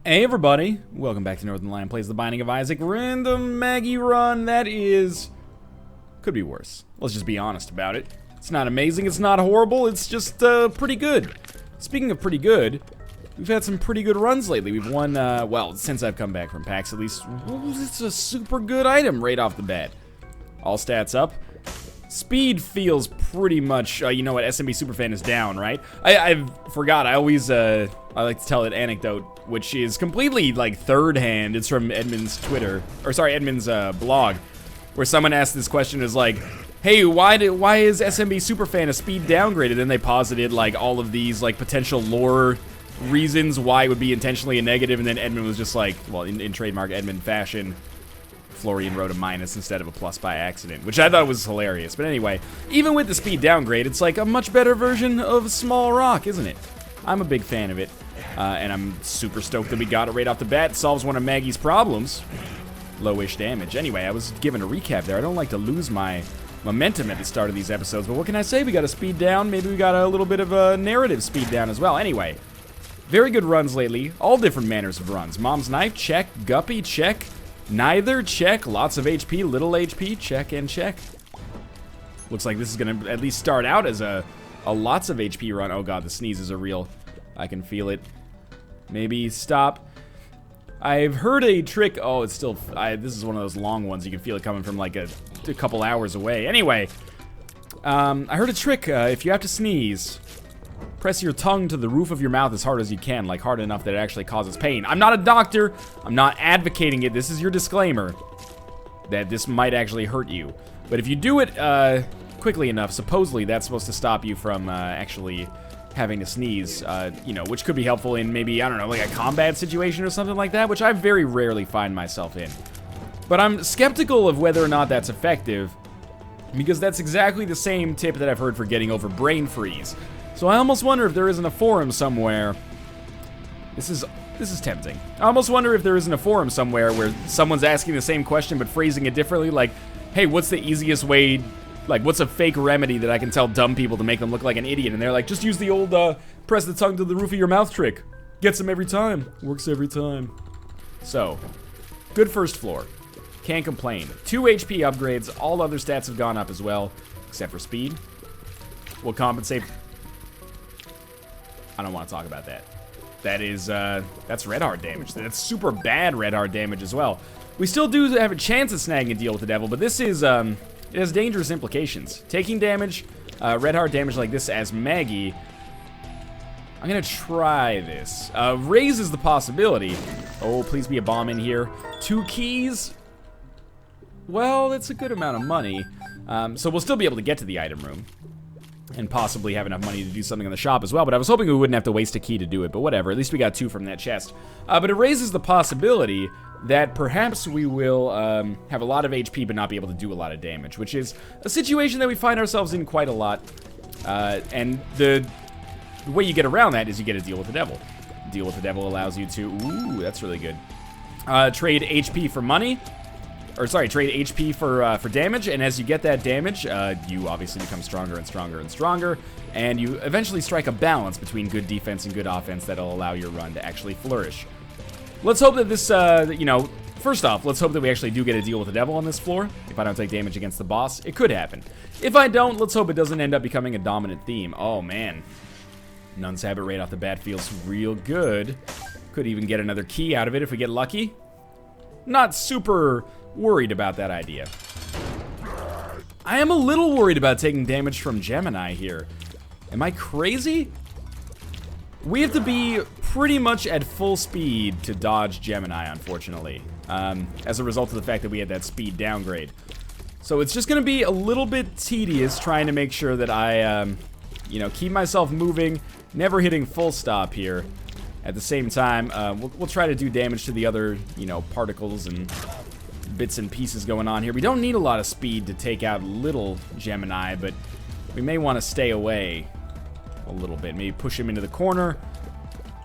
Hey everybody, welcome back to Northernlion Plays The Binding of Isaac. We're in the Maggie run. That is... could be worse. Let's just be honest about it. It's not amazing, it's not horrible, it's just pretty good. Speaking of pretty good, we've had some pretty good runs lately. We've won, well, since I've come back from PAX at least. It's a super good item right off the bat. All stats up. Speed feels pretty much, you know what, SMB Superfan is down, right? I forgot, I always, I like to tell an anecdote, which is completely, like, third hand. It's from Edmund's Twitter, or sorry, Edmund's, blog, where someone asked this question, is like, hey, why is SMB Superfan a speed downgrade? And then they posited, like, all of these, like, potential lore reasons why it would be intentionally a negative, and then Edmund was just like, well, in trademark Edmund fashion, Florian wrote a minus instead of a plus by accident, which I thought was hilarious. But anyway, even with the speed downgrade, it's like a much better version of Small Rock, isn't it? I'm a big fan of it, and I'm super stoked that we got it right off the bat. It solves one of Maggie's problems. Lowish damage. Anyway, I was given a recap there. I don't like to lose my momentum at the start of these episodes, but what can I say? We got a speed down. Maybe we got a little bit of a narrative speed down as well. Anyway, very good runs lately. All different manners of runs. Mom's Knife, check. Guppy, check. Neither, check. Lots of HP, little HP, check and check. Looks like this is gonna at least start out as a lots of HP run. Oh god, the sneezes are real. I can feel it. Maybe stop. I've heard a trick. Oh, it's still, this is one of those long ones. You can feel it coming from like a couple hours away. Anyway, I heard a trick. If you have to sneeze, press your tongue to the roof of your mouth as hard as you can, like hard enough that it actually causes pain. I'm not a doctor. I'm not advocating it. This is your disclaimer that this might actually hurt you. But if you do it quickly enough, supposedly that's supposed to stop you from actually having to sneeze, you know, which could be helpful in maybe, I don't know, like a combat situation or something like that, which I very rarely find myself in. But I'm skeptical of whether or not that's effective, because that's exactly the same tip that I've heard for getting over brain freeze. So I almost wonder if there isn't a forum somewhere. This is tempting. I almost wonder if there isn't a forum somewhere where someone's asking the same question but phrasing it differently, like, hey, what's the easiest way, like, what's a fake remedy that I can tell dumb people to make them look like an idiot? And they're like, just use the old, press the tongue to the roof of your mouth trick. Gets them every time. Works every time. So, good first floor. Can't complain. 2 HP upgrades. All other stats have gone up as well, except for speed. Will compensate. I don't want to talk about that. That is, that's red heart damage. That's super bad red heart damage as well. We still do have a chance at snagging a deal with the devil, but this is, it has dangerous implications. Taking damage, red heart damage like this as Maggie. I'm gonna try this. Raises the possibility. Oh, please be a bomb in here. 2 keys. Well, that's a good amount of money. So we'll still be able to get to the item room and possibly have enough money to do something in the shop as well, but I was hoping we wouldn't have to waste a key to do it, but whatever, at least we got 2 from that chest. But it raises the possibility that perhaps we will have a lot of HP but not be able to do a lot of damage, which is a situation that we find ourselves in quite a lot, and the way you get around that is you get a deal with the devil. Deal with the devil allows you to, ooh, that's really good, trade HP for money, or sorry, trade HP for damage, and as you get that damage, you obviously become stronger and stronger and stronger, and you eventually strike a balance between good defense and good offense that'll allow your run to actually flourish. Let's hope that this, you know, first off, let's hope that we actually do get a deal with the devil on this floor. If I don't take damage against the boss, it could happen. If I don't, let's hope it doesn't end up becoming a dominant theme. Oh, man. Nun's Habit right off the bat feels real good. Could even get another key out of it if we get lucky. Not super worried about that idea. I am a little worried about taking damage from Gemini here. Am I crazy? We have to be pretty much at full speed to dodge Gemini, unfortunately, as a result of the fact that we had that speed downgrade. So it's just gonna be a little bit tedious trying to make sure that I, you know, keep myself moving, never hitting full stop here. At the same time, we'll try to do damage to the other, you know, particles and bits and pieces going on here. We don't need a lot of speed to take out little Gemini, but we may want to stay away a little bit. Maybe push him into the corner.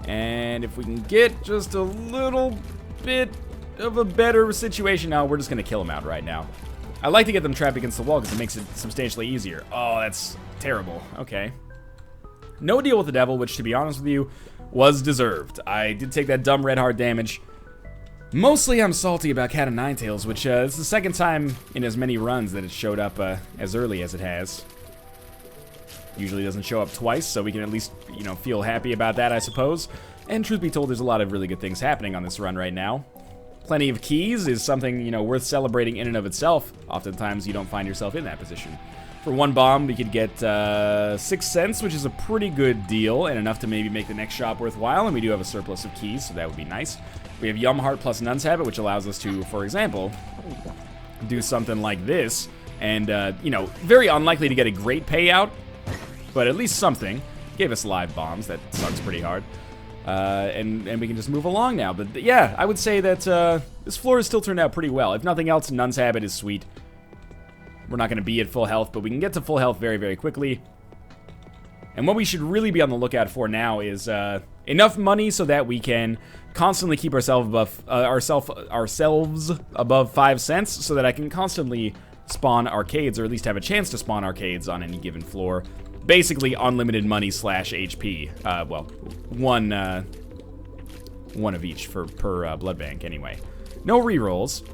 And if we can get just a little bit of a better situation. No, we're just going to kill him outright now. I like to get them trapped against the wall because it makes it substantially easier. Oh, that's terrible. Okay. No deal with the devil, which, to be honest with you, was deserved. I did take that dumb red heart damage. Mostly I'm salty about Cat of Nine Tails, which is the second time in as many runs that it showed up as early as it has. Usually doesn't show up twice, so we can at least, you know, feel happy about that, I suppose. And truth be told, there's a lot of really good things happening on this run right now. Plenty of keys is something, you know, worth celebrating in and of itself. Oftentimes you don't find yourself in that position. For one bomb, we could get 6 cents, which is a pretty good deal, and enough to maybe make the next shop worthwhile, and we do have a surplus of keys, so that would be nice. We have Yum Heart plus Nun's Habit, which allows us to, for example, do something like this, and, you know, very unlikely to get a great payout, but at least something. Gave us live bombs, that sucks pretty hard. And we can just move along now. But yeah, I would say that this floor has still turned out pretty well. If nothing else, Nun's Habit is sweet. We're not going to be at full health, but we can get to full health very, very quickly. And what we should really be on the lookout for now is enough money so that we can constantly keep ourselves above 5 cents, so that I can constantly spawn arcades, or at least have a chance to spawn arcades on any given floor. Basically, unlimited money / HP. Well, one of each per blood bank, anyway. No rerolls.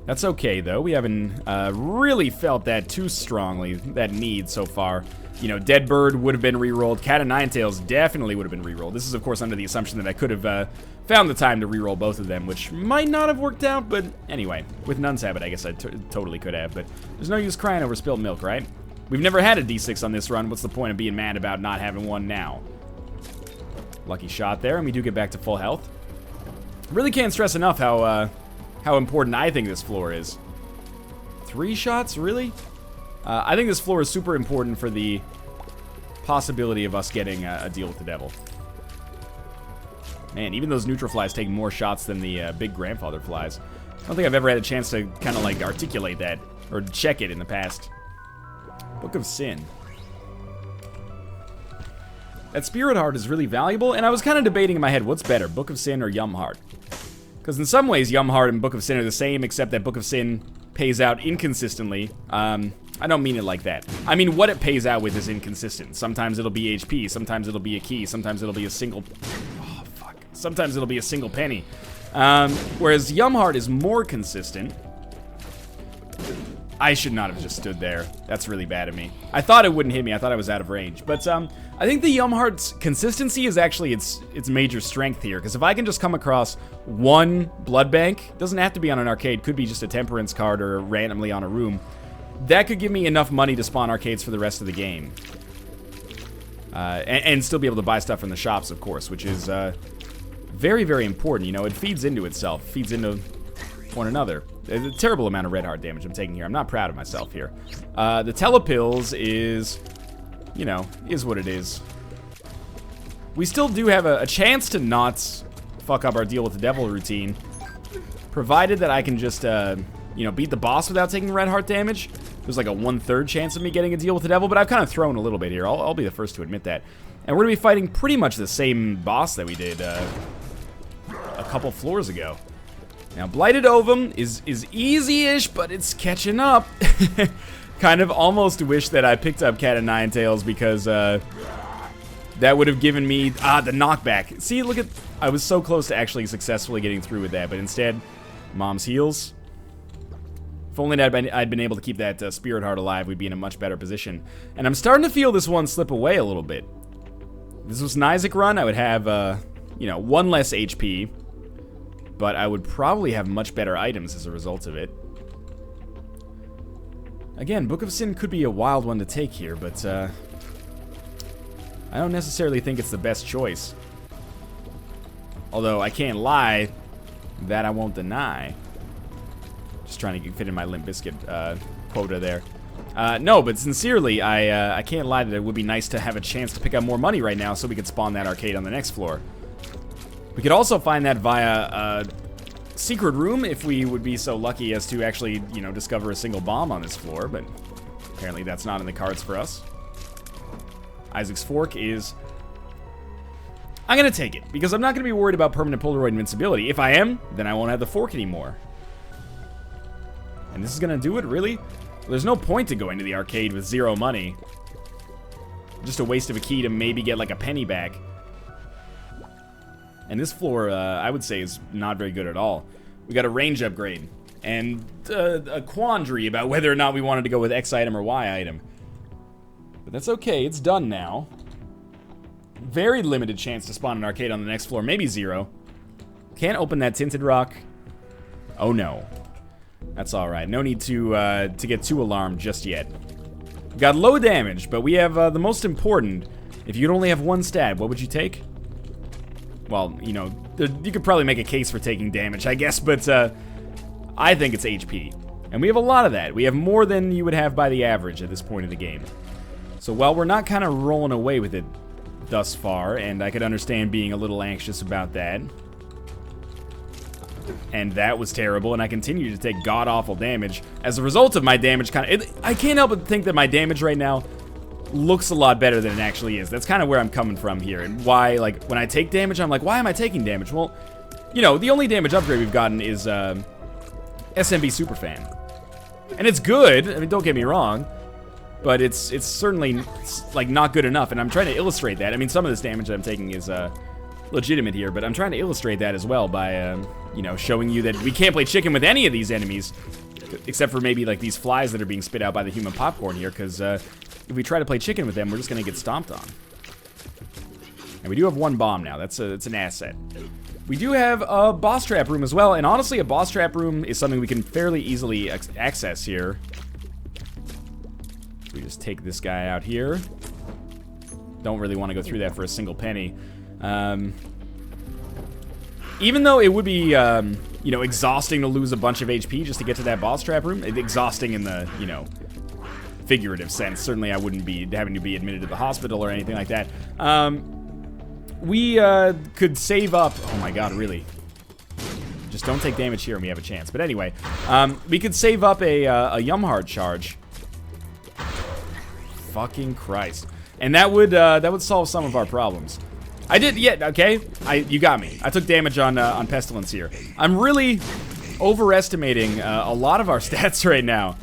That's okay, though. We haven't really felt that too strongly, that need so far. You know, Dead Bird would have been rerolled. Cat of Nine Tails definitely would have been rerolled. This is, of course, under the assumption that I could have found the time to reroll both of them, which might not have worked out, but anyway. With Nun's Habit, I guess I totally could have, but there's no use crying over spilled milk, right? We've never had a D6 on this run. What's the point of being mad about not having one now? Lucky shot there, and we do get back to full health. Really can't stress enough how important I think this floor is. 3 shots, really? I think this floor is super important for the possibility of us getting a deal with the devil. Man, even those neutral flies take more shots than the big grandfather flies. I don't think I've ever had a chance to kind of like articulate that or check it in the past. Book of Sin. That Spirit Heart is really valuable, and I was kind of debating in my head, what's better, Book of Sin or Yum Heart? Because in some ways, Yum Heart and Book of Sin are the same, except that Book of Sin pays out inconsistently. I don't mean it like that. I mean, what it pays out with is inconsistent. Sometimes it'll be HP, sometimes it'll be a key, sometimes it'll be a single... Oh, fuck. Sometimes it'll be a single penny. Whereas Yum Heart is more consistent. I should not have just stood there. That's really bad of me. I thought it wouldn't hit me. I thought I was out of range. But I think the Yum Heart's consistency is actually its major strength here. Because if I can just come across one blood bank, doesn't have to be on an arcade, could be just a temperance card or randomly on a room, that could give me enough money to spawn arcades for the rest of the game. And still be able to buy stuff from the shops, of course, which is very, very important. You know, it feeds into itself, feeds into one another. There's a terrible amount of red heart damage I'm taking here. I'm not proud of myself here. The telepills is, you know, is what it is. We still do have a chance to not fuck up our deal with the devil routine, provided that I can just, you know, beat the boss without taking red heart damage. There's like a 1/3 chance of me getting a deal with the devil, but I've kind of thrown a little bit here. I'll be the first to admit that. And we're gonna be fighting pretty much the same boss that we did a couple floors ago. Now, Blighted Ovum is easy-ish, but it's catching up. Kind of almost wish that I picked up Cat of Nine Tails because that would have given me the knockback. See, look at, I was so close to actually successfully getting through with that, but instead, Mom's heals. If only I'd been able to keep that Spirit Heart alive, we'd be in a much better position. And I'm starting to feel this one slip away a little bit. If this was an Isaac run, I would have, you know, 1 less HP. But I would probably have much better items as a result of it. Again, Book of Sin could be a wild one to take here, but I don't necessarily think it's the best choice. Although I can't lie, that I won't deny. Just trying to fit in my Limp Bizkit quota there. No, but sincerely, I can't lie that it would be nice to have a chance to pick up more money right now so we could spawn that arcade on the next floor. We could also find that via a secret room if we would be so lucky as to actually, you know, discover a single bomb on this floor, but apparently that's not in the cards for us. Isaac's Fork is... I'm gonna take it, because I'm not gonna be worried about permanent Polaroid invincibility. If I am, then I won't have the fork anymore. And this is gonna do it, really? There's no point to going to the arcade with 0 money. Just a waste of a key to maybe get like a penny back. And this floor, I would say, is not very good at all. We got a range upgrade. And a quandary about whether or not we wanted to go with X item or Y item. But that's okay, it's done now. Very limited chance to spawn an arcade on the next floor, maybe 0. Can't open that tinted rock. Oh no. That's alright, no need to get too alarmed just yet. Got low damage, but we have the most important. If you could only have one stat, what would you take? Well, you know, you could probably make a case for taking damage, I guess, but I think it's HP. And we have a lot of that. We have more than you would have by the average at this point of the game. So while we're not kind of rolling away with it thus far, and I could understand being a little anxious about that, and that was terrible, and I continue to take god-awful damage. As a result of my damage, I can't help but think that my damage right now looks a lot better than it actually is. That's kind of where I'm coming from here, and why, like, when I take damage, I'm like, why am I taking damage? Well, you know, the only damage upgrade we've gotten is SMB Superfan. And it's good, I mean, don't get me wrong, but it's certainly, like, not good enough, and I'm trying to illustrate that. I mean, some of this damage that I'm taking is legitimate here, but I'm trying to illustrate that as well by, you know, showing you that we can't play chicken with any of these enemies, except for maybe, like, these flies that are being spit out by the human popcorn here, because if we try to play chicken with them, we're just going to get stomped on. And we do have one bomb now. That's an asset. We do have a boss trap room as well, and honestly, a boss trap room is something we can fairly easily access here. So we just take this guy out here. Don't really want to go through that for a single penny. Even though it would be, you know, exhausting to lose a bunch of HP just to get to that boss trap room, exhausting in the, you know, figurative sense. Certainly I wouldn't be having to be admitted to the hospital or anything like that. We could save up. Oh my god, really? Just don't take damage here and we have a chance. But anyway, we could save up a Yumhard charge. Fucking Christ. And that would solve some of our problems. I did, yeah, okay. You got me. I took damage on Pestilence here. I'm really overestimating a lot of our stats right now.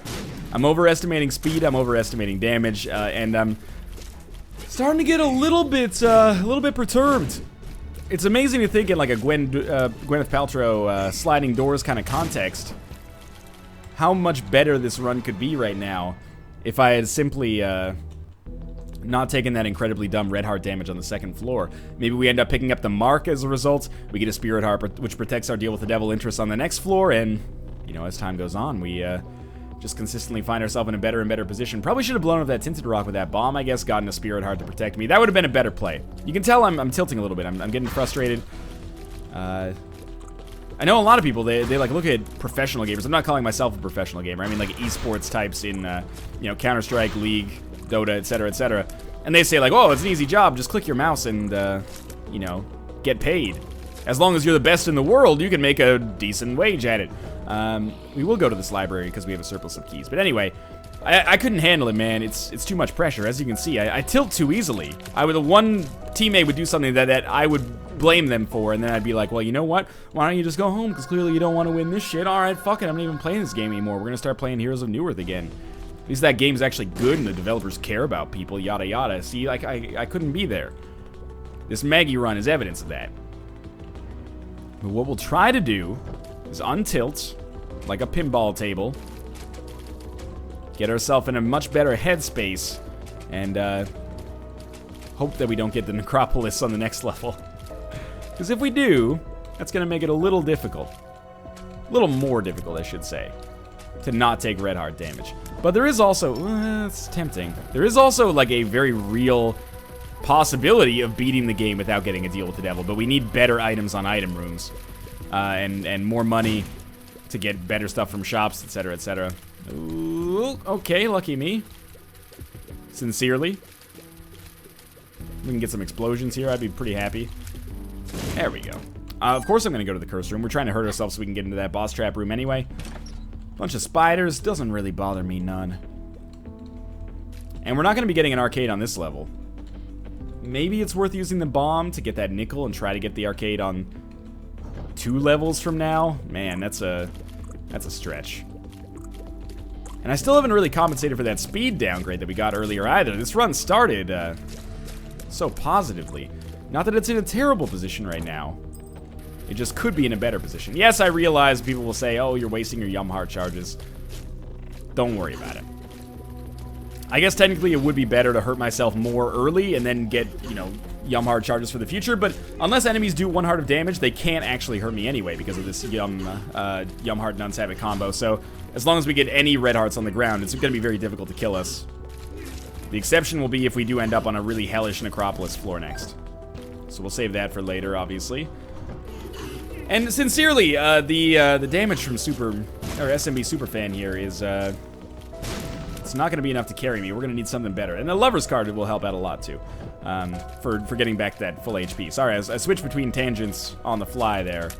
I'm overestimating speed, I'm overestimating damage, and I'm starting to get a little bit perturbed. It's amazing to think in like a Gwyneth Paltrow sliding doors kind of context how much better this run could be right now if I had simply not taken that incredibly dumb red heart damage on the second floor. Maybe we end up picking up the mark as a result. We get a spirit heart, which protects our deal with the devil interest on the next floor, and, you know, as time goes on, we just consistently find ourselves in a better and better position. Probably should have blown up that tinted rock with that bomb, I guess, gotten a spirit heart to protect me. That would have been a better play. You can tell I'm tilting a little bit. I'm getting frustrated. I know a lot of people, they like look at professional gamers. I'm not calling myself a professional gamer. I mean like esports types in, you know, Counter-Strike, League, Dota, etc., etc. And they say like, oh, it's an easy job. Just click your mouse and, you know, get paid. As long as you're the best in the world, you can make a decent wage at it. We will go to this library because we have a surplus of keys. But anyway, I couldn't handle it, man. It's too much pressure. As you can see, I tilt too easily. One teammate would do something that I would blame them for, and then I'd be like, well, you know what? Why don't you just go home? Because clearly you don't want to win this shit. All right, fuck it. I'm not even playing this game anymore. We're going to start playing Heroes of Newerth again. At least that game's actually good and the developers care about people, yada yada. See, like, I couldn't be there. This Maggie run is evidence of that. But what we'll try to do is untilt, like a pinball table, get ourselves in a much better headspace, and hope that we don't get the Necropolis on the next level. Because if we do, that's going to make it a little difficult. A little more difficult, I should say, to not take red heart damage. But there is also, it's tempting, there is also like a very real possibility of beating the game without getting a deal with the devil, but we need better items on item rooms, and more money to get better stuff from shops, etc., etc. Ooh, okay, lucky me. Sincerely. We can get some explosions here, I'd be pretty happy. There we go. Of course I'm gonna go to the curse room. We're trying to hurt ourselves so we can get into that boss trap room anyway. Bunch of spiders, doesn't really bother me none. And we're not gonna be getting an arcade on this level. Maybe it's worth using the bomb to get that nickel and try to get the arcade on 2 levels from now. Man, that's a stretch. And I still haven't really compensated for that speed downgrade that we got earlier either. This run started so positively. Not that it's in a terrible position right now. It just could be in a better position. Yes, I realize people will say, oh, you're wasting your Yum Heart charges. Don't worry about it. I guess technically it would be better to hurt myself more early and then get, you know, Yum Heart charges for the future, but unless enemies do 1 heart of damage, they can't actually hurt me anyway because of this Yum Heart Nun's Havoc combo. So as long as we get any red hearts on the ground, it's going to be very difficult to kill us. The exception will be if we do end up on a really hellish Necropolis floor next. So we'll save that for later, obviously. And sincerely, the damage from SMB Superfan here is it's not going to be enough to carry me. We're going to need something better. And the Lover's card will help out a lot, too, for getting back that full HP. Sorry, I switched between tangents on the fly there.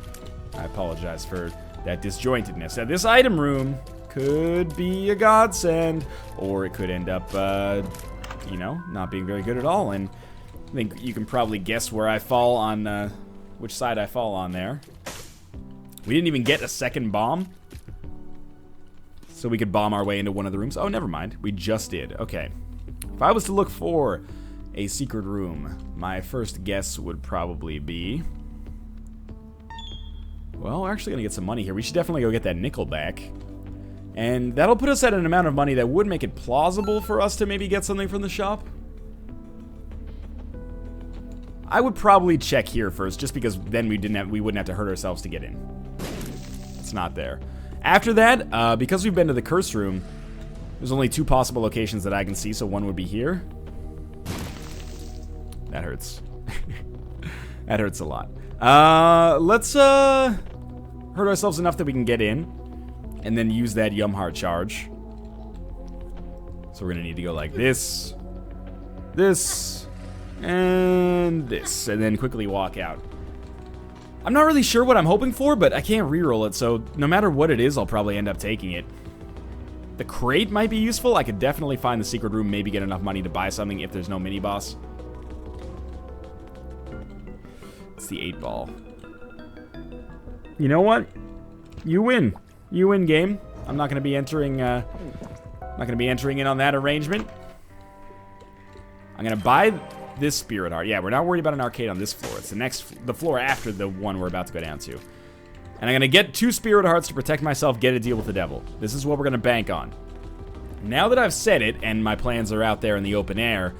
I apologize for that disjointedness. Now, this item room could be a godsend, or it could end up, you know, not being very good at all. And I think you can probably guess where I fall on, which side I fall on there. We didn't even get a second bomb. So we could bomb our way into one of the rooms. Oh, never mind. We just did. Okay. If I was to look for a secret room, my first guess would probably be... Well, we're actually going to get some money here. We should definitely go get that nickel back. And that'll put us at an amount of money that would make it plausible for us to maybe get something from the shop. I would probably check here first, just because then we wouldn't have to hurt ourselves to get in. It's not there. After that, because we've been to the curse room, there's only 2 possible locations that I can see, so one would be here. That hurts. That hurts a lot. Let's hurt ourselves enough that we can get in, and then use that Yum Heart charge. So we're gonna need to go like this, this, and this, and then quickly walk out. I'm not really sure what I'm hoping for, but I can't reroll it, so no matter what it is, I'll probably end up taking it. The crate might be useful. I could definitely find the secret room, maybe get enough money to buy something if there's no mini-boss. It's the 8-ball. You know what? You win. You win, game. I'm not gonna be entering, not gonna be entering in on that arrangement. I'm gonna buy this Spirit Heart. Yeah, we're not worried about an arcade on this floor. It's the floor after the one we're about to go down to. And I'm gonna get 2 Spirit Hearts to protect myself, get a deal with the devil. This is what we're gonna bank on. Now that I've said it, and my plans are out there in the open air,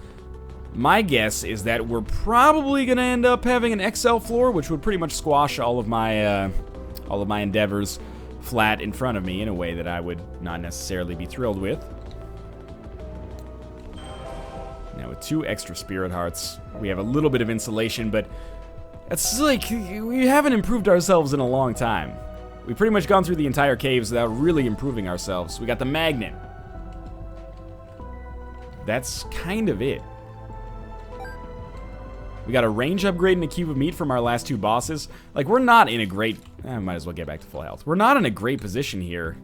my guess is that we're probably gonna end up having an XL floor, which would pretty much squash all of my endeavors flat in front of me in a way that I would not necessarily be thrilled with. Now with 2 extra Spirit Hearts, we have a little bit of insulation, but it's like, we haven't improved ourselves in a long time. We've pretty much gone through the entire caves without really improving ourselves. We got the magnet. That's kind of it. We got a range upgrade and a cube of meat from our last 2 bosses. Like, we're not in a great... I might as well get back to full health. We're not in a great position here.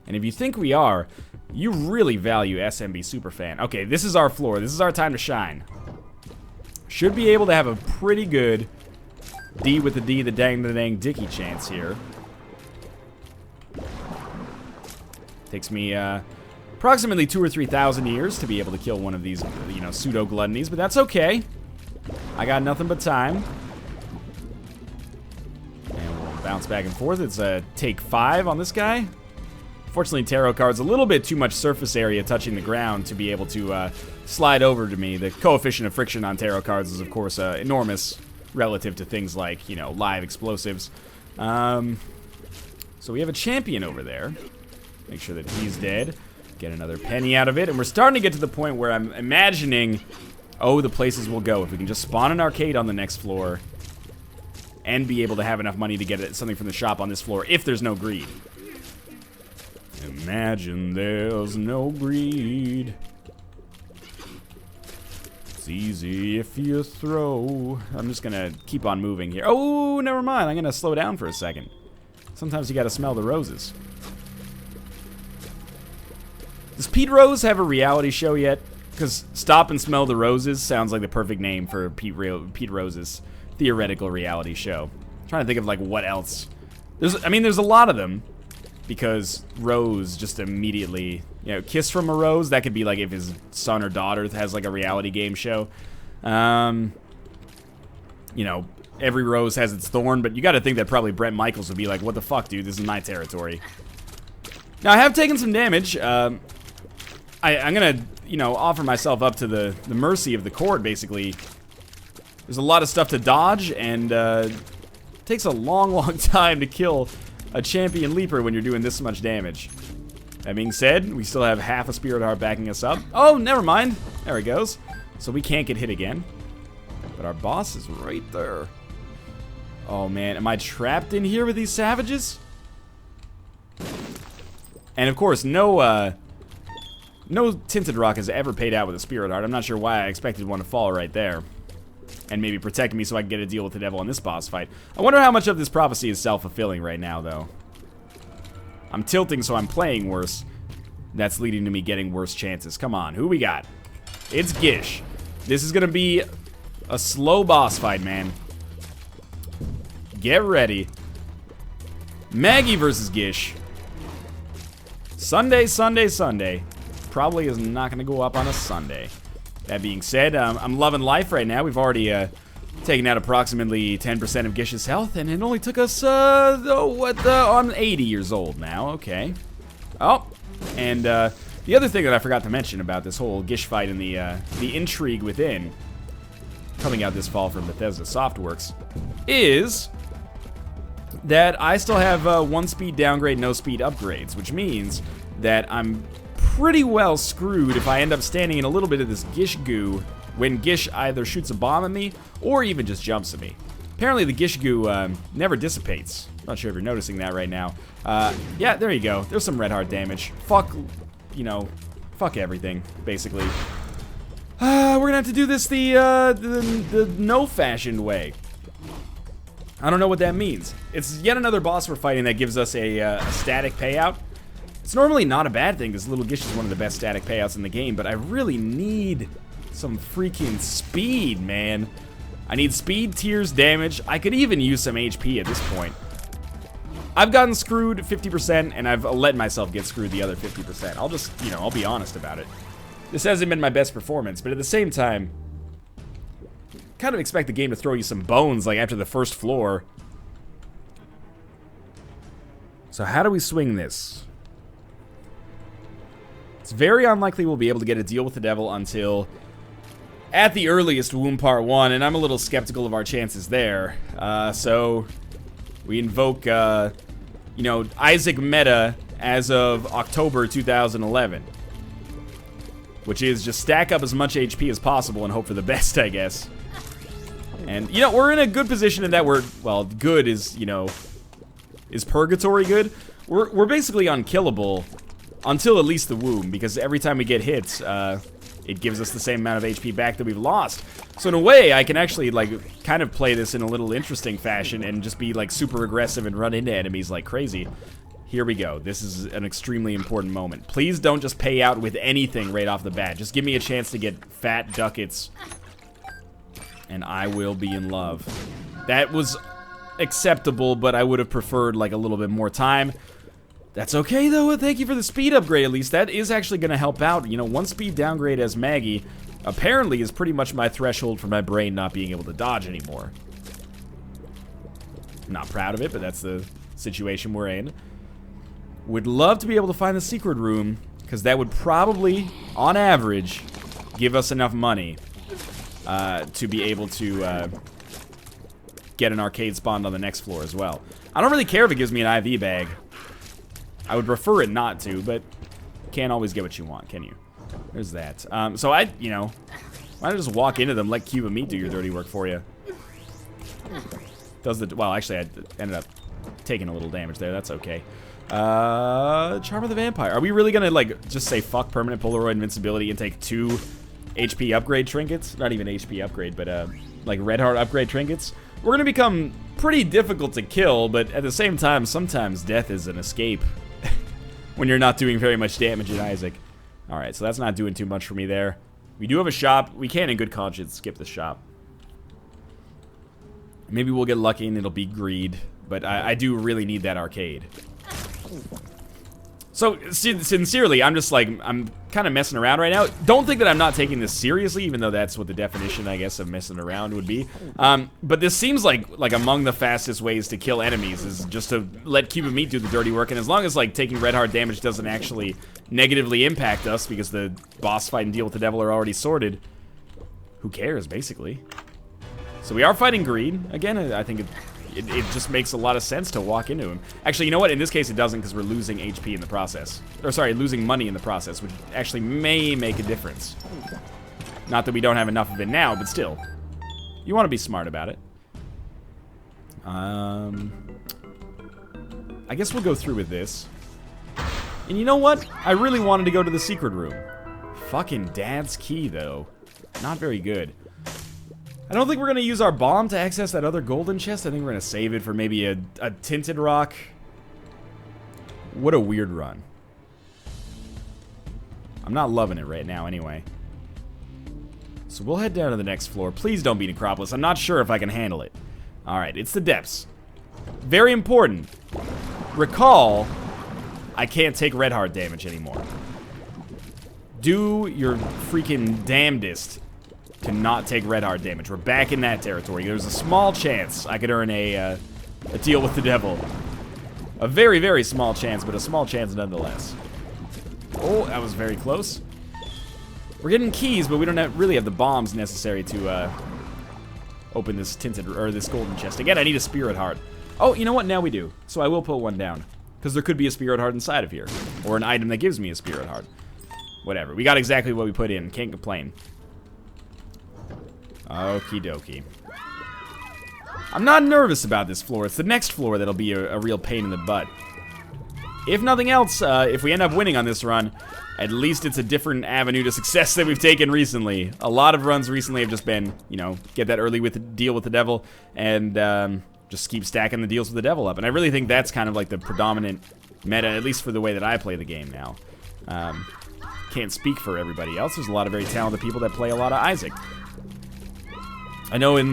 And if you think we are, you really value SMB Superfan. Okay, this is our floor. This is our time to shine. Should be able to have a pretty good D with the D, the dang dicky chance here. Takes me approximately 2,000 or 3,000 years to be able to kill one of these, you know, pseudo gluttonies, but that's okay. I got nothing but time. And we'll bounce back and forth. It's a take 5 on this guy. Fortunately, tarot cards a little bit too much surface area touching the ground to be able to slide over to me. The coefficient of friction on tarot cards is, of course, enormous relative to things like, you know, live explosives. So we have a champion over there. Make sure that he's dead. Get another penny out of it. And we're starting to get to the point where I'm imagining, oh, the places we'll go. If we can just spawn an arcade on the next floor and be able to have enough money to get something from the shop on this floor if there's no greed. Imagine there's no greed. It's easy if you throw. I'm just gonna keep on moving here. Oh, never mind. I'm gonna slow down for a second. Sometimes you gotta smell the roses. Does Pete Rose have a reality show yet? Because Stop and Smell the Roses sounds like the perfect name for Pete Rose's theoretical reality show. I'm trying to think of, like, what else. There's a lot of them. Because Rose just immediately, you know, Kiss from a Rose, that could be like if his son or daughter has like a reality game show. You know, every rose has its thorn, but you gotta think that probably Bret Michaels would be like, what the fuck, dude, this is my territory. Now, I have taken some damage. I'm gonna, you know, offer myself up to the mercy of the court, basically. There's a lot of stuff to dodge, and it takes a long, long time to kill a champion leaper when you're doing this much damage. That being said, we still have half a Spirit Heart backing us up. Oh, never mind. There it goes. So we can't get hit again. But our boss is right there. Oh, man. Am I trapped in here with these savages? And, of course, no Tinted Rock has ever paid out with a Spirit Heart. I'm not sure why I expected one to fall right there. And maybe protect me so I can get a deal with the devil in this boss fight. I wonder how much of this prophecy is self-fulfilling right now, though. I'm tilting, so I'm playing worse. That's leading to me getting worse chances. Come on, who we got? It's Gish. This is gonna be a slow boss fight, man. Get ready. Maggie versus Gish. Sunday, Sunday, Sunday. Probably is not gonna go up on a Sunday. That being said, I'm loving life right now. We've already taken out approximately 10% of Gish's health, and it only took us, I'm 80 years old now, okay. Oh, and the other thing that I forgot to mention about this whole Gish fight and the intrigue within, coming out this fall from Bethesda Softworks, is that I still have 1 speed downgrade, no speed upgrades, which means that I'm pretty well screwed if I end up standing in a little bit of this Gish goo when Gish either shoots a bomb at me or even just jumps at me. Apparently the Gish goo never dissipates. Not sure if you're noticing that right now. Yeah, there you go. There's some red heart damage. Fuck, you know, fuck everything, basically. We're gonna have to do this the no-fashioned way. I don't know what that means. It's yet another boss we're fighting that gives us a static payout. It's normally not a bad thing, because Little Gish is one of the best static payouts in the game, but I really need some freaking speed, man. I need speed, tears, damage. I could even use some HP at this point. I've gotten screwed 50%, and I've let myself get screwed the other 50%. I'll just, you know, I'll be honest about it. This hasn't been my best performance, but at the same time, kind of expect the game to throw you some bones, like after the first floor. So how do we swing this? It's very unlikely we'll be able to get a deal with the devil until, at the earliest, Womb Part 1, and I'm a little skeptical of our chances there. So we invoke, you know, Isaac meta as of October 2011. Which is just stack up as much HP as possible and hope for the best, I guess. And, you know, we're in a good position in that we're, well, good is, you know, is purgatory good? We're basically unkillable until at least the womb, because every time we get hits, it gives us the same amount of HP back that we've lost. So in a way, I can actually, like, kind of play this in a little interesting fashion and just be, like, super aggressive and run into enemies like crazy. Here we go. This is an extremely important moment. Please don't just pay out with anything right off the bat. Just give me a chance to get fat ducats, and I will be in love. That was acceptable, but I would have preferred, like, a little bit more time. That's okay, though. Thank you for the speed upgrade, at least. That is actually going to help out. You know, 1 speed downgrade as Maggie apparently is pretty much my threshold for my brain not being able to dodge anymore. I'm not proud of it, but that's the situation we're in. Would love to be able to find the secret room, because that would probably, on average, give us enough money to be able to get an arcade spawned on the next floor as well. I don't really care if it gives me an IV bag. I would prefer it not to, but can't always get what you want, can you? There's that. So I, you know, why don't I just walk into them, let Cuba Meat do your dirty work for you? Does the, well, actually, I ended up taking a little damage there. That's okay. Charm of the Vampire. Are we really gonna, like, just say fuck permanent Polaroid invincibility and take 2 HP upgrade trinkets? Not even HP upgrade, but, like, red heart upgrade trinkets? We're gonna become pretty difficult to kill, but at the same time, sometimes death is an escape when you're not doing very much damage in Isaac. Alright, so that's not doing too much for me there. We do have a shop. We can, in good conscience, skip the shop. Maybe we'll get lucky and it'll be greed, but I do really need that arcade. So, sincerely, I'm just like, I'm kind of messing around right now. Don't think that I'm not taking this seriously, even though that's what the definition, I guess, of messing around would be. But this seems like among the fastest ways to kill enemies is just to let Cube of Meat do the dirty work. And as long as, like, taking red heart damage doesn't actually negatively impact us because the boss fight and deal with the devil are already sorted, who cares, basically? So we are fighting greed. Again, I think it just makes a lot of sense to walk into him. Actually, you know what? In this case, it doesn't because we're losing HP in the process. Or sorry, losing money in the process, which actually may make a difference. Not that we don't have enough of it now, but still. You want to be smart about it. I guess we'll go through with this. And you know what? I really wanted to go to the secret room. Fucking Dad's key, though. Not very good. I don't think we're going to use our bomb to access that other golden chest. I think we're going to save it for maybe a tinted rock. What a weird run. I'm not loving it right now anyway. So we'll head down to the next floor. Please don't be Necropolis. I'm not sure if I can handle it. Alright, it's the depths. Very important. Recall, I can't take red heart damage anymore. Do your freaking damnedest to not take red heart damage. We're back in that territory. There's a small chance I could earn a deal with the devil. A very, very small chance, but a small chance nonetheless. Oh, that was very close. We're getting keys, but we don't really have the bombs necessary to open this tinted or this golden chest. Again, I need a spirit heart. Oh, you know what? Now we do. So I will put one down because there could be a spirit heart inside of here, or an item that gives me a spirit heart. Whatever. We got exactly what we put in. Can't complain. Okie dokie. I'm not nervous about this floor. It's the next floor that'll be a real pain in the butt. If nothing else, if we end up winning on this run, at least it's a different avenue to success than we've taken recently. A lot of runs recently have just been, you know, get that early with the deal with the devil and just keep stacking the deals with the devil up. And I really think that's kind of like the predominant meta, at least for the way that I play the game now. Can't speak for everybody else. There's a lot of very talented people that play a lot of Isaac. I know in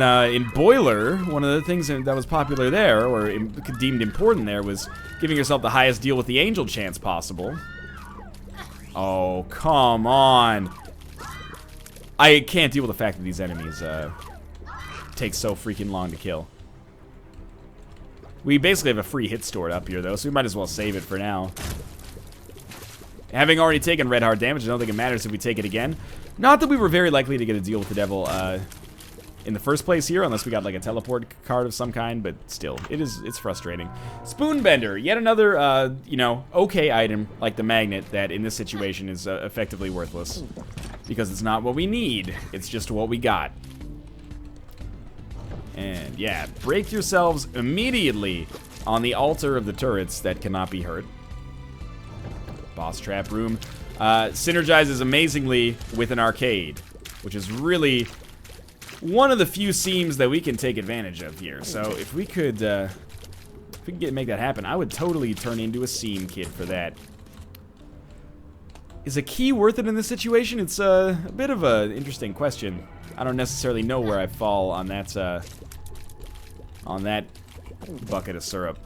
Boiler, one of the things that was popular there, or deemed important there, was giving yourself the highest deal with the angel chance possible. Oh, come on. I can't deal with the fact that these enemies take so freaking long to kill. We basically have a free hit stored up here, though, so we might as well save it for now. Having already taken red heart damage, I don't think it matters if we take it again. Not that we were very likely to get a deal with the devil, in the first place here, unless we got like a teleport card of some kind, but still, it's frustrating. Spoonbender, yet another, you know, okay item like the magnet that in this situation is effectively worthless. Because it's not what we need, it's just what we got. And yeah, break yourselves immediately on the altar of the turrets that cannot be hurt. Boss trap room. Synergizes amazingly with an arcade, which is really one of the few seams that we can take advantage of here. So if we could make that happen, I would totally turn into a seam kid for that. Is a key worth it in this situation? It's a bit of an interesting question. I don't necessarily know where I fall on that bucket of syrup.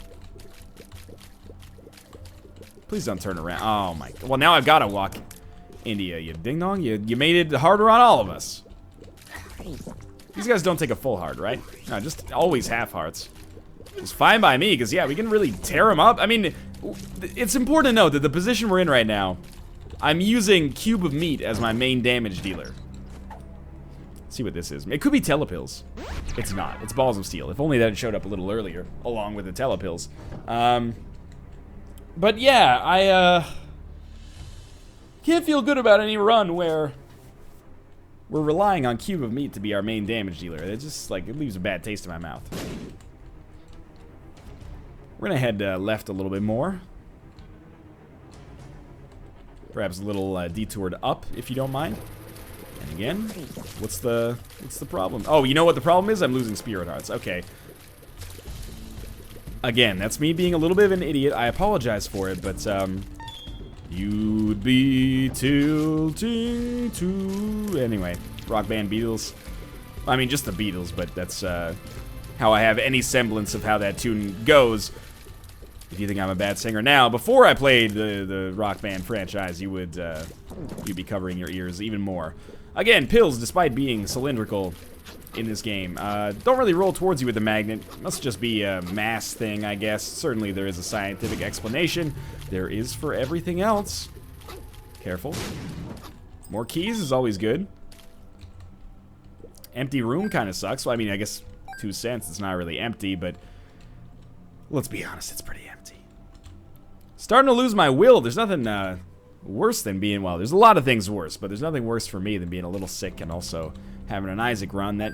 Please don't turn around. Oh my. Well, now I've got to walk into you, you ding dong. You made it harder on all of us. These guys don't take a full heart, right? No, just always half hearts. It's fine by me, because, yeah, we can really tear them up. I mean, it's important to note that the position we're in right now, I'm using Cube of Meat as my main damage dealer. Let's see what this is. It could be telepills. It's not. It's Balls of Steel. If only that had showed up a little earlier, along with the telepills. But, yeah, I can't feel good about any run where we're relying on Cube of Meat to be our main damage dealer. It just, like, it leaves a bad taste in my mouth. We're gonna head left a little bit more. Perhaps a little detoured up, if you don't mind. And again, what's the problem? Oh, you know what the problem is? I'm losing spirit hearts. Okay. Again, that's me being a little bit of an idiot. I apologize for it, but you'd be tilting to... Anyway, Rock Band Beatles. I mean, just the Beatles, but that's how I have any semblance of how that tune goes. If you think I'm a bad singer now, before I played the Rock Band franchise, you'd be covering your ears even more. Again, pills, despite being cylindrical in this game, don't really roll towards you with the magnet. Must just be a mass thing, I guess. Certainly there is a scientific explanation. There is for everything else. Careful. More keys is always good. Empty room kind of sucks. Well, I mean, I guess 2 cents, it's not really empty, but let's be honest, it's pretty empty. Starting to lose my will. There's nothing worse than being, well, there's a lot of things worse, but there's nothing worse for me than being a little sick and also having an Isaac run that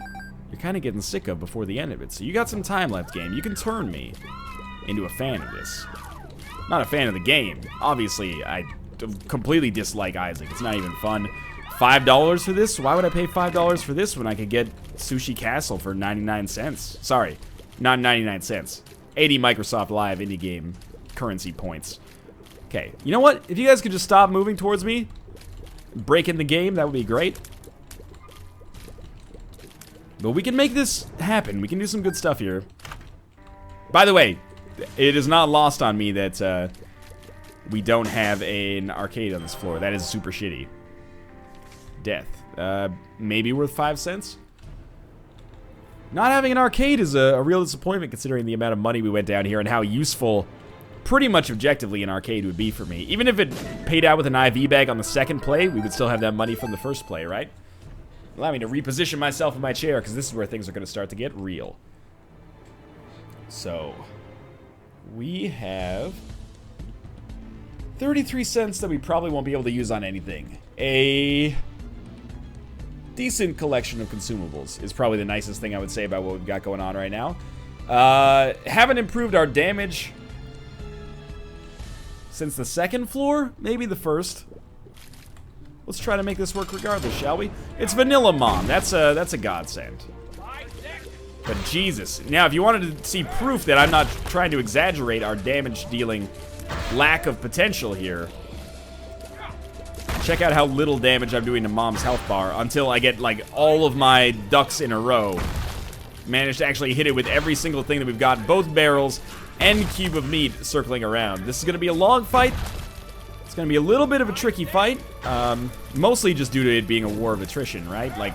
you're kind of getting sick of before the end of it. So you got some time left, game. You can turn me into a fan of this. Not a fan of the game. Obviously, I completely dislike Isaac. It's not even fun. $5 for this? Why would I pay $5 for this when I could get Sushi Castle for 99 cents? Sorry, not 99 cents. 80 Microsoft Live indie game currency points. Okay, you know what? If you guys could just stop moving towards me, breaking the game, that would be great. But we can make this happen. We can do some good stuff here. By the way, it is not lost on me that we don't have an arcade on this floor. That is super shitty. Death. Maybe worth 5 cents? Not having an arcade is a real disappointment considering the amount of money we went down here and how useful, pretty much objectively, an arcade would be for me. Even if it paid out with an IV bag on the second play, we would still have that money from the first play, right? Allow me to reposition myself in my chair because this is where things are going to start to get real. So, we have 33 cents that we probably won't be able to use on anything. A decent collection of consumables is probably the nicest thing I would say about what we've got going on right now. Haven't improved our damage since the second floor, maybe the first. Let's try to make this work regardless, shall we? It's Vanilla Mom. That's a godsend. But Jesus. Now, if you wanted to see proof that I'm not trying to exaggerate our damage dealing lack of potential here, check out how little damage I'm doing to Mom's health bar until I get, like, all of my ducks in a row. Managed to actually hit it with every single thing that we've got, both barrels and cube of meat circling around. This is going to be a long fight. It's going to be a little bit of a tricky fight, mostly just due to it being a war of attrition, right? Like,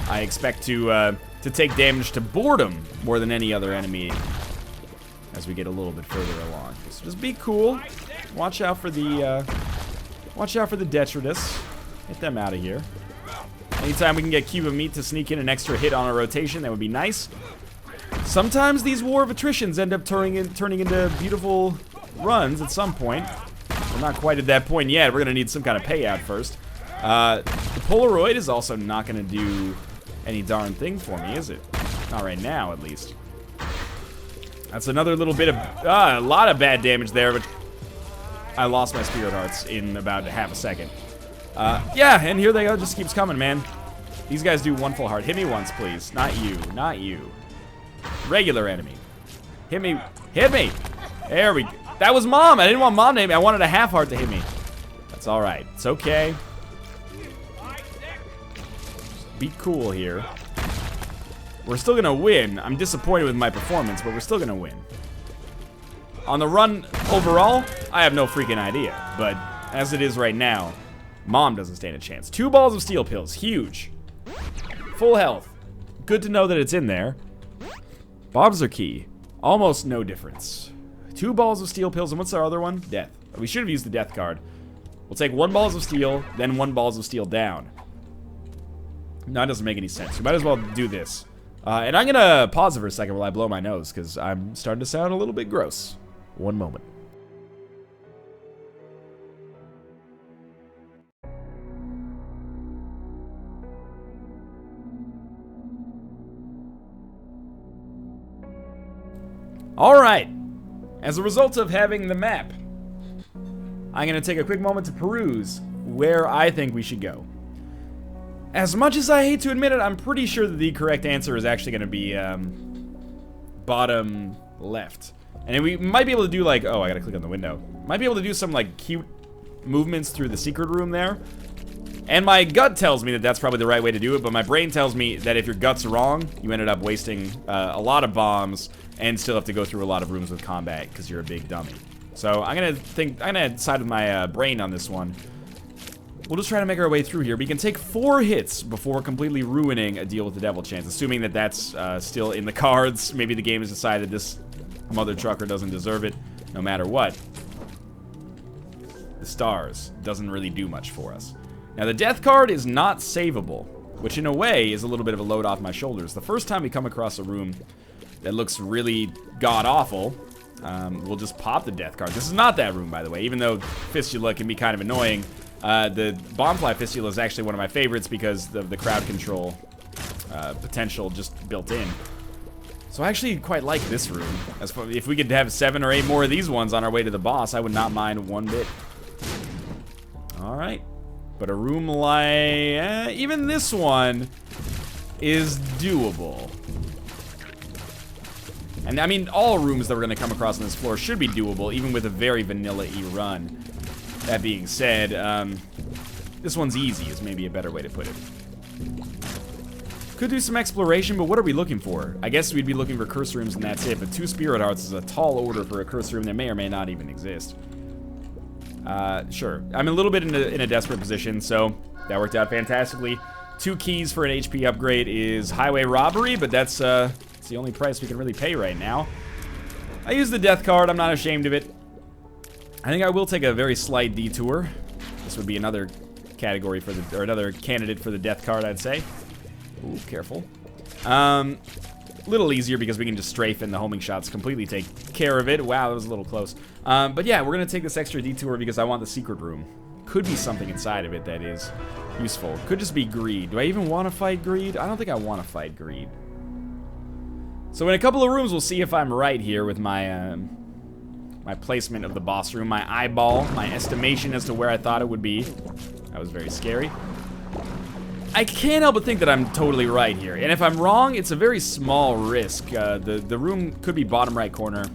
I expect to take damage to boredom more than any other enemy as we get a little bit further along. So just be cool. Watch out for the detritus. Get them out of here. Anytime we can get cube of meat to sneak in an extra hit on a rotation, that would be nice. Sometimes these war of attritions end up turning into beautiful runs at some point. We're not quite at that point yet. We're going to need some kind of payout first. The Polaroid is also not going to do any darn thing for me, is it? Not right now, at least. That's another little bit of... a lot of bad damage there, but I lost my spirit hearts in about half a second. Yeah, and here they go. Just keeps coming, man. These guys do one full heart. Hit me once, please. Not you. Not you. Regular enemy. Hit me. Hit me. There we go. That was Mom. I didn't want Mom to hit me. I wanted a half heart to hit me. That's all right. It's okay. Be cool here. We're still going to win. I'm disappointed with my performance, but we're still going to win. On the run overall, I have no freaking idea. But as it is right now, Mom doesn't stand a chance. 2 balls of steel pills. Huge. Full health. Good to know that it's in there. Bobs are key. Almost no difference. 2 balls of steel pills, and what's our other one? Death. We should have used the death card. We'll take 1 balls of steel, then 1 balls of steel down. No, that doesn't make any sense. We might as well do this. And I'm gonna pause it for a second while I blow my nose, because I'm starting to sound a little bit gross. One moment. Alright. As a result of having the map, I'm going to take a quick moment to peruse where I think we should go. As much as I hate to admit it, I'm pretty sure that the correct answer is actually going to be bottom left. And we might be able to do like, oh, I got to click on the window. Might be able to do some like cute movements through the secret room there. And my gut tells me that that's probably the right way to do it, but my brain tells me that if your gut's wrong, you ended up wasting a lot of bombs and still have to go through a lot of rooms with combat because you're a big dummy. So I'm gonna side with my brain on this one. We'll just try to make our way through here. We can take 4 hits before completely ruining a deal with the devil chance, assuming that that's still in the cards. Maybe the game has decided this mother trucker doesn't deserve it, no matter what. The stars doesn't really do much for us. Now, the death card is not savable, which in a way is a little bit of a load off my shoulders. The first time we come across a room that looks really god-awful, we'll just pop the death card. This is not that room, by the way, even though Fistula can be kind of annoying. The Bombfly Fistula is actually one of my favorites because of the crowd control potential just built in. So I actually quite like this room. As far, if we could have 7 or 8 more of these ones on our way to the boss, I would not mind one bit. Alright. But a room like... even this one is doable. And I mean, all rooms that we're going to come across on this floor should be doable, even with a very vanilla-y run. That being said, this one's easy is maybe a better way to put it. Could do some exploration, but what are we looking for? I guess we'd be looking for curse rooms and that's it, but 2 spirit hearts is a tall order for a curse room that may or may not even exist. Sure. I'm a little bit in a desperate position, so that worked out fantastically. 2 keys for an HP upgrade is highway robbery, but that's the only price we can really pay right now. I use the death card, I'm not ashamed of it. I think I will take a very slight detour. This would be another category for the, or another candidate for the death card, I'd say. Ooh, careful. Little easier because we can just strafe and the homing shots completely take care of it. Wow, that was a little close. But yeah, we're gonna take this extra detour because I want the secret room. Could be something inside of it that is useful. Could just be greed. Do I even want to fight greed? I don't think I want to fight greed. So in a couple of rooms, we'll see if I'm right here with my my placement of the boss room, my eyeball, my estimation as to where I thought it would be. That was very scary. I can't help but think that I'm totally right here. And if I'm wrong, it's a very small risk. The room could be bottom right corner.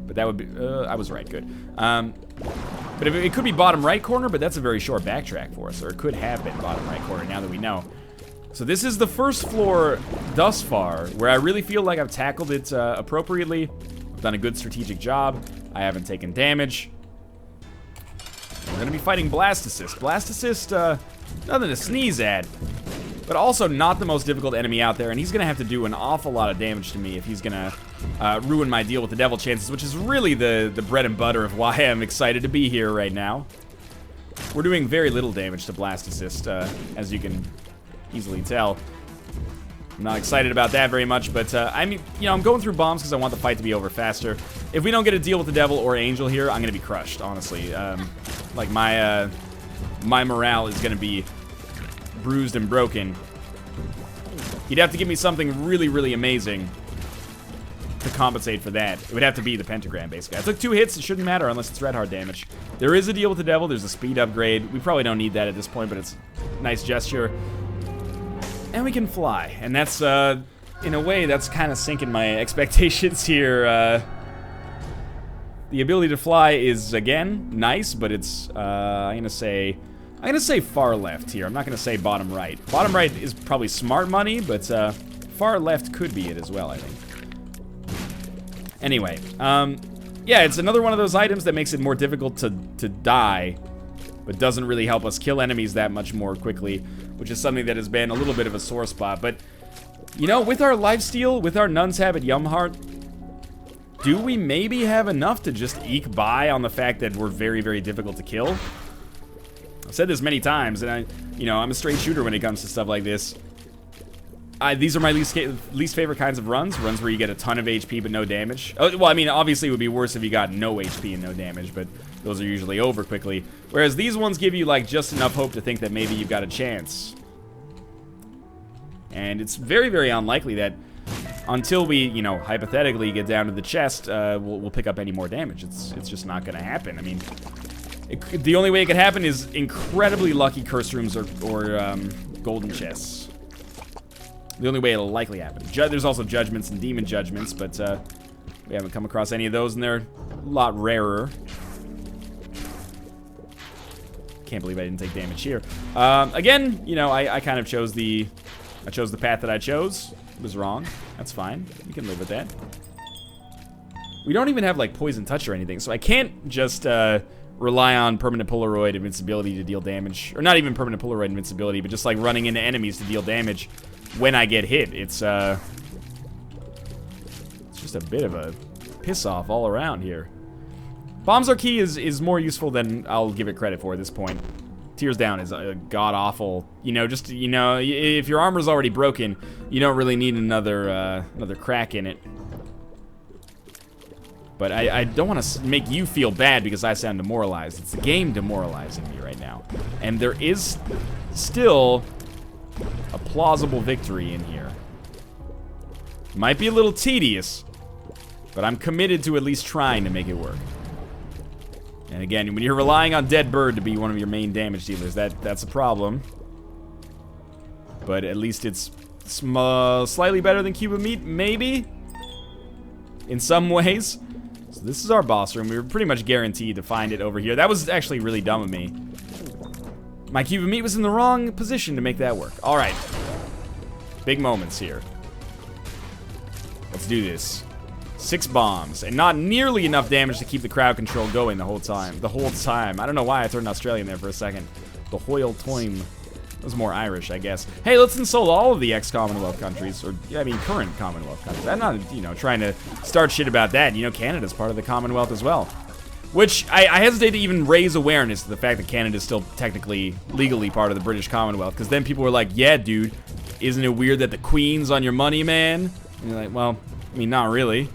But that would be... I was right, good. But it could be bottom right corner, but that's a very short backtrack for us. Or it could have been bottom right corner, now that we know. So this is the first floor thus far where I really feel like I've tackled it appropriately. I've done a good strategic job. I haven't taken damage. We're going to be fighting Blast Assist. Blast Assist, nothing to sneeze at, but also not the most difficult enemy out there, and he's going to have to do an awful lot of damage to me if he's going to ruin my deal with the devil chances, which is really the bread and butter of why I'm excited to be here right now. We're doing very little damage to Blast Assist, as you can easily tell. I'm not excited about that very much, but I mean, you know, I'm going through bombs because I want the fight to be over faster. If we don't get a deal with the devil or angel here, I'm going to be crushed, honestly. Like, my morale is going to be bruised and broken. He'd have to give me something really, really amazing to compensate for that. It would have to be the pentagram, basically. I took 2 hits. It shouldn't matter unless it's red heart damage. There is a deal with the devil. There's a speed upgrade. We probably don't need that at this point, but it's a nice gesture. And we can fly. And that's, in a way, that's kind of sinking my expectations here. The ability to fly is, again, nice, but it's, I'm gonna say far left here. I'm not gonna say bottom right. Bottom right is probably smart money, but far left could be it as well, I think. Anyway, yeah, it's another one of those items that makes it more difficult to die, but doesn't really help us kill enemies that much more quickly, which is something that has been a little bit of a sore spot. But, you know, with our lifesteal, with our Nun's Habit Yumheart, do we maybe have enough to just eke by on the fact that we're very, very difficult to kill? I've said this many times, and I'm a straight shooter when it comes to stuff like this. These are my least favorite kinds of runs where you get a ton of HP but no damage. Oh, well, I mean, obviously it would be worse if you got no HP and no damage, but those are usually over quickly. Whereas these ones give you, like, just enough hope to think that maybe you've got a chance. And it's very, very unlikely that until we, you know, hypothetically get down to the chest, we'll pick up any more damage. It's just not going to happen. I mean, the only way it could happen is incredibly lucky curse rooms or golden chests. The only way it'll likely happen. There's also judgments and demon judgments, but we haven't come across any of those, and they're a lot rarer. Can't believe I didn't take damage here. Again, you know, I kind of chose the path that I chose. It was wrong. That's fine. You can live with that. We don't even have, like, poison touch or anything, so I can't just, rely on permanent Polaroid invincibility to deal damage. Or not even permanent Polaroid invincibility, but just, like, running into enemies to deal damage when I get hit. It's just a bit of a piss-off all around here. Bombs are key is more useful than I'll give it credit for at this point. Tears down is a god-awful, you know, just, you know, if your armor's already broken, you don't really need another crack in it. But I don't want to make you feel bad because I sound demoralized. It's the game demoralizing me right now. And there is still a plausible victory in here. Might be a little tedious, but I'm committed to at least trying to make it work. And again, when you're relying on Dead Bird to be one of your main damage dealers, that's a problem. But at least it's slightly better than Cube of Meat, maybe? In some ways. So this is our boss room. We were pretty much guaranteed to find it over here. That was actually really dumb of me. My Cube of Meat was in the wrong position to make that work. Alright. Big moments here. Let's do this. 6 bombs, and not nearly enough damage to keep the crowd control going the whole time. I don't know why I turned Australian there for a second. The Hoyle Toim. That was more Irish, I guess. Hey, let's insult all of the ex-Commonwealth countries, or, I mean, current Commonwealth countries. I'm not, you know, trying to start shit about that. You know, Canada's part of the Commonwealth as well. Which, I hesitate to even raise awareness to the fact that Canada's still technically, legally part of the British Commonwealth, because then people were like, yeah, dude, isn't it weird that the Queen's on your money, man? And you're like, well, I mean, not really.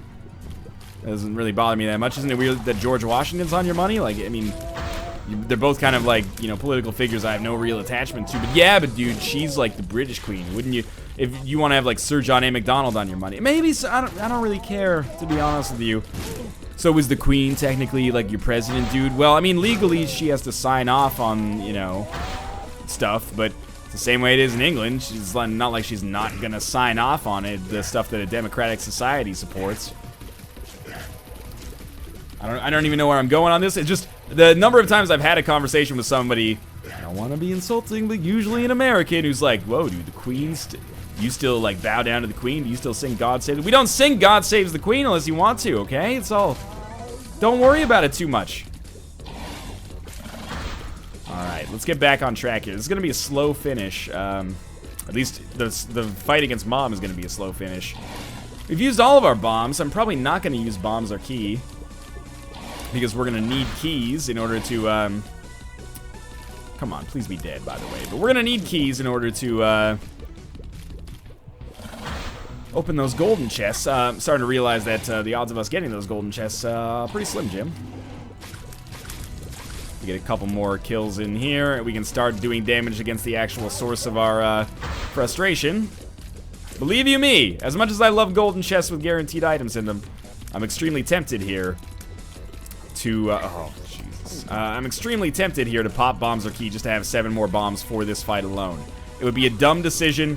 That doesn't really bother me that much. Isn't it weird that George Washington's on your money? Like, I mean, they're both kind of like, you know, political figures I have no real attachment to. But yeah, but dude, she's like the British Queen. Wouldn't you, if you want to have like Sir John A. Macdonald on your money? Maybe, so I don't really care, to be honest with you. So is the Queen technically like your president, dude? Well, I mean, legally she has to sign off on, you know, stuff, but it's the same way it is in England. She's not like she's not gonna sign off on it, the stuff that a democratic society supports. I don't even know where I'm going on this. It's just the number of times I've had a conversation with somebody, I don't want to be insulting, but usually an American, who's like, whoa, dude, the Queen's, you still like bow down to the Queen? Do you still sing God Save the... We don't sing God Saves the Queen unless you want to, okay? It's all, don't worry about it too much. Alright, let's get back on track here. This is going to be a slow finish. At least the fight against Mom is going to be a slow finish. We've used all of our bombs. I'm probably not going to use bombs or key, because we're gonna need keys in order to, come on, please be dead, by the way. But we're gonna need keys in order to, open those golden chests. I'm starting to realize that, the odds of us getting those golden chests, pretty slim, Jim. We get a couple more kills in here, we can start doing damage against the actual source of our, frustration. Believe you me, as much as I love golden chests with guaranteed items in them, I'm extremely tempted here to, oh, Jesus. I'm extremely tempted here to pop bombs or key just to have 7 more bombs for this fight alone. It would be a dumb decision.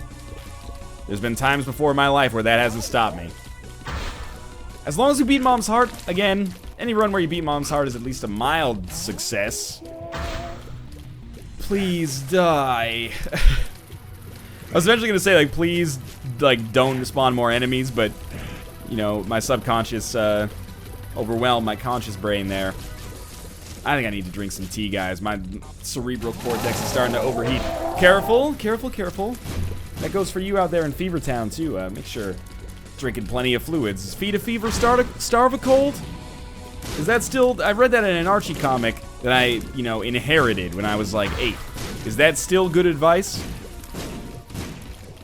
There's been times before in my life where that hasn't stopped me. As long as we beat Mom's heart, again, any run where you beat Mom's heart is at least a mild success. Please die. I was eventually gonna say, like, please, like, don't spawn more enemies, but, you know, my subconscious, overwhelmed my conscious brain there. I think I need to drink some tea, guys. My cerebral cortex is starting to overheat. Careful, careful, careful. That goes for you out there in Fever Town, too. Make sure drinking plenty of fluids. Is feed a fever, starve a cold? Is that still... I read that in an Archie comic that I, you know, inherited when I was like 8. Is that still good advice?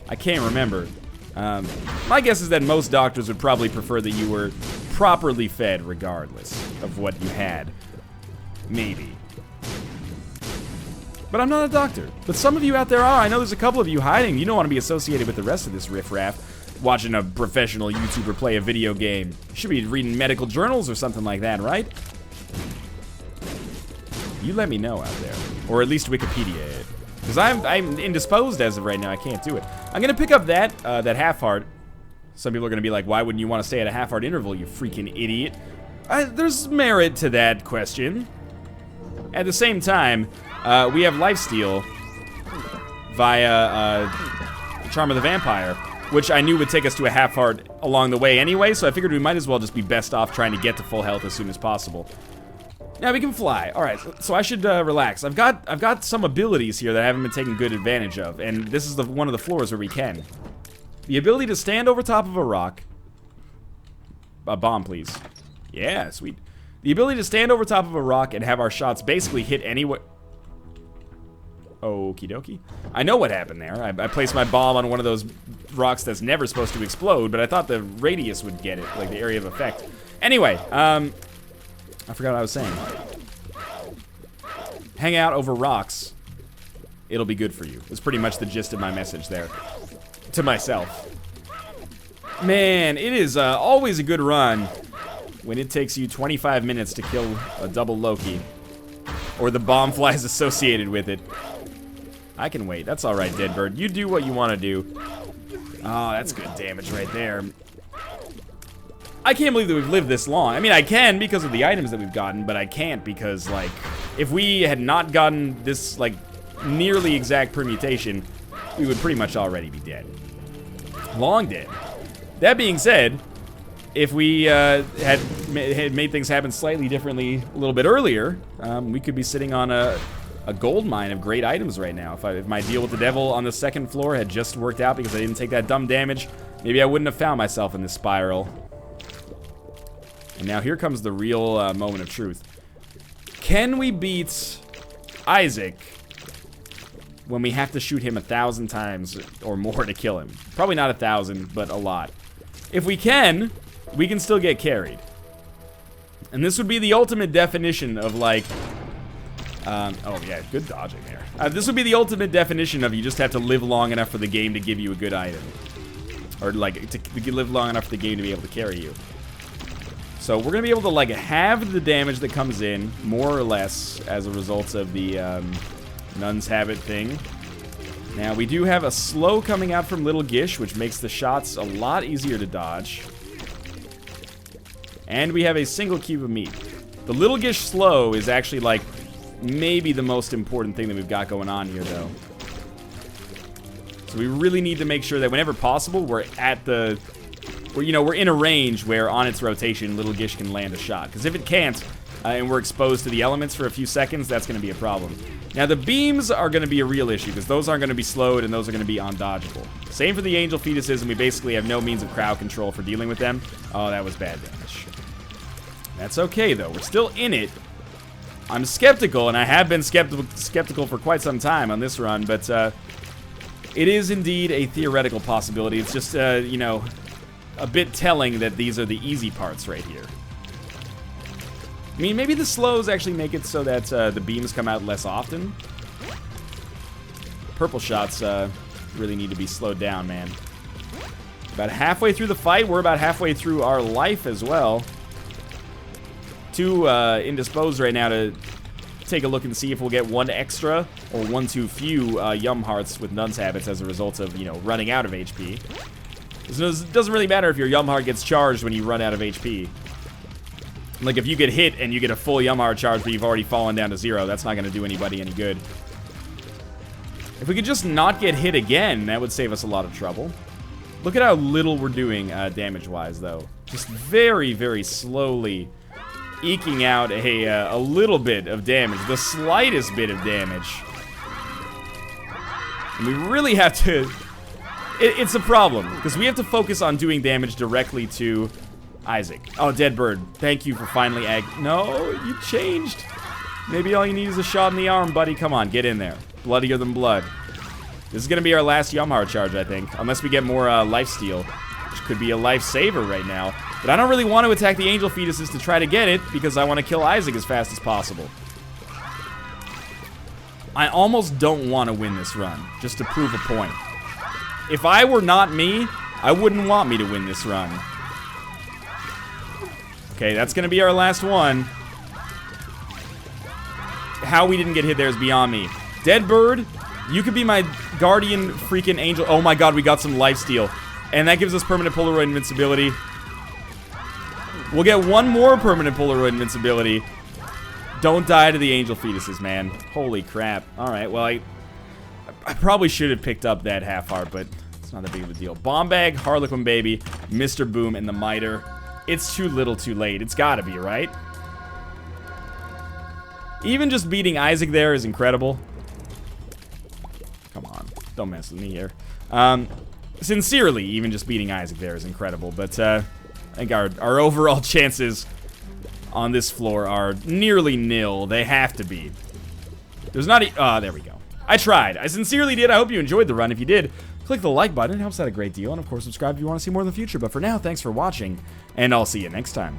I can't remember. My guess is that most doctors would probably prefer that you were properly fed regardless of what you had. Maybe. But I'm not a doctor. But some of you out there are. I know there's a couple of you hiding. You don't want to be associated with the rest of this riffraff, watching a professional YouTuber play a video game. You should be reading medical journals or something like that, right? You let me know out there. Or at least Wikipedia it. Because I'm indisposed as of right now. I can't do it. I'm going to pick up that half heart. Some people are going to be like, why wouldn't you want to stay at a half-heart interval, you freaking idiot? There's merit to that question. At the same time, we have lifesteal via Charm of the Vampire. which I knew would take us to a half heart along the way anyway, so I figured we might as well just be best off trying to get to full health as soon as possible. Now we can fly. All right, so I should relax. I've got some abilities here that I haven't been taking good advantage of, and this is one of the floors where we can. The ability to stand over top of a rock. A bomb, please. Yeah, sweet. The ability to stand over top of a rock and have our shots basically hit anywhere. Okie dokie. I know what happened there. I placed my bomb on one of those rocks that's never supposed to explode, but I thought the radius would get it, like the area of effect. Anyway, I forgot what I was saying. Hang out over rocks. It'll be good for you. That's pretty much the gist of my message there. To myself. Man, it is always a good run when it takes you 25 minutes to kill a double Loki. Or the bomb flies associated with it. I can wait. That's alright, Deadbird. You do what you want to do. Oh, that's good damage right there. I can't believe that we've lived this long. I mean, I can because of the items that we've gotten, but I can't because, like, if we had not gotten this, like, nearly exact permutation, we would pretty much already be dead. Long dead. That being said, if we had made things happen slightly differently a little bit earlier, we could be sitting on a gold mine of great items right now. If my deal with the devil on the second floor had just worked out because I didn't take that dumb damage, maybe I wouldn't have found myself in this spiral. And now here comes the real moment of truth. Can we beat Isaac when we have to shoot him 1,000 times or more to kill him? Probably not 1,000, but a lot. If we can still get carried. And this would be the ultimate definition of, like, oh yeah, good dodging there. This would be the ultimate definition of you just have to live long enough for the game to give you a good item. Or, like, to live long enough for the game to be able to carry you. So we're going to be able to, like, have the damage that comes in, more or less, as a result of the Nun's Habit thing. Now, we do have a slow coming out from Little Gish, which makes the shots a lot easier to dodge. And we have a single cube of meat. The Little Gish slow is actually, like, maybe the most important thing that we've got going on here, though. So we really need to make sure that whenever possible, we're at the... we're in a range where, on its rotation, Little Gish can land a shot. Because if it can't, and we're exposed to the elements for a few seconds, that's going to be a problem. Now, the beams are going to be a real issue, because those aren't going to be slowed, and those are going to be undodgeable. Same for the angel fetuses, and we basically have no means of crowd control for dealing with them. Oh, that was bad damage. That's okay, though. We're still in it. I'm skeptical, and I have been skeptical for quite some time on this run, but it is indeed a theoretical possibility. It's just, a bit telling that these are the easy parts right here. I mean, maybe the slows actually make it so that the beams come out less often. Purple shots really need to be slowed down, man. About halfway through the fight. We're about halfway through our life as well. Too indisposed right now to take a look and see if we'll get one extra or one too few Yum Hearts with Nun's Habits as a result of, running out of HP. It doesn't really matter if your Yum Heart gets charged when you run out of HP. Like, if you get hit and you get a full Yum Heart charge but you've already fallen down to 0, that's not going to do anybody any good. If we could just not get hit again, that would save us a lot of trouble. Look at how little we're doing damage-wise, though. Just very, very slowly eking out a little bit of damage. The slightest bit of damage. And we really have to... It's a problem, because we have to focus on doing damage directly to Isaac. Oh, Deadbird, thank you for finally No, you changed. Maybe all you need is a shot in the arm, buddy. Come on, get in there. Bloodier than blood. This is going to be our last Yum Heart charge, I think. Unless we get more lifesteal, which could be a lifesaver right now. But I don't really want to attack the angel fetuses to try to get it, because I want to kill Isaac as fast as possible. I almost don't want to win this run, just to prove a point. If I were not me, I wouldn't want me to win this run. Okay, that's going to be our last one. How we didn't get hit there is beyond me. Deadbird, you could be my guardian freaking angel. Oh my god, we got some lifesteal. And that gives us permanent Polaroid invincibility. We'll get one more permanent Polaroid invincibility. Don't die to the angel fetuses, man. Holy crap. Alright, well, I probably should have picked up that half heart, but It's not that big of a deal. Bomb Bag, Harlequin Baby, Mr. Boom, and the Miter. It's too little too late. It's gotta be, right? Even just beating Isaac there is incredible. Come on. Don't mess with me here. Sincerely, even just beating Isaac there is incredible. But I think our overall chances on this floor are nearly nil. They have to be. There's not a... there we go. I tried. I sincerely did. I hope you enjoyed the run. If you did, click the like button. It helps out a great deal. And, of course, subscribe if you want to see more in the future. But for now, thanks for watching, and I'll see you next time.